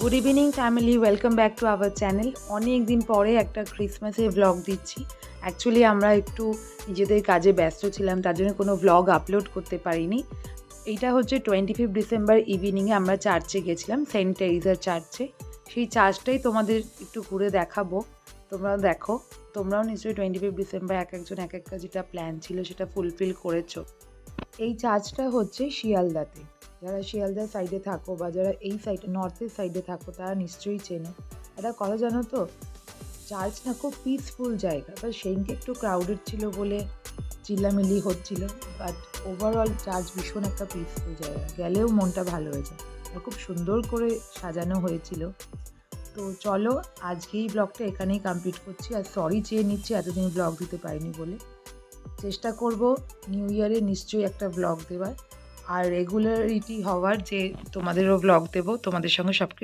Good evening family, welcome back to our channel. অনেক দিন পরে একটা ক্রিসমাসের ভ্লগ দিচ্ছি। অ্যাকচুয়ালি আমরা একটু নিজেদের কাজে ব্যস্ত ছিলাম, তার জন্য কোনো ভ্লগ আপলোড করতে পারিনি। এইটা হচ্ছে 25 ডিসেম্বর ইভিনিংয়ে আমরা চার্চে গেছিলাম, সেন্ট টেরিজার চার্চে। সেই চার্চটাই তোমাদের একটু ঘুরে দেখাবো, তোমরাও দেখো। তোমরাও নিশ্চয়ই 25 ডিসেম্বর এক একজন এক একটা যেটা প্ল্যান ছিল সেটা ফুলফিল করেছো। এই চার্চটা হচ্ছে শিয়ালদাতে। যারা শিয়ালদার সাইডে থাকো বা যারা এই সাইডে নর্থের সাইডে থাকো তারা নিশ্চয়ই চেনো। একটা কথা জানো তো, চার্চ না খুব পিসফুল জায়গা, বাট সেইদিনকে একটু ক্রাউডেড ছিল বলে চিল্লামিল্লি হচ্ছিল, বাট ওভারঅল চার্চ ভীষণ একটা পিসফুল জায়গা, গেলেও মনটা ভালো হয়ে যায়। আর খুব সুন্দর করে সাজানো হয়েছিল। তো চলো, আজকেই ব্লগটা এখানেই কমপ্লিট করছি। আর সরি চেয়ে নিচ্ছি এতদিন ব্লগ দিতে পারিনি বলে। চেষ্টা করব নিউ ইয়ারে নিশ্চয়ই একটা ব্লগ দেওয়ার, আর রেগুলারিটি হওয়ার, যে তোমাদেরও ব্লগ দেবো, তোমাদের সঙ্গে সব কিছু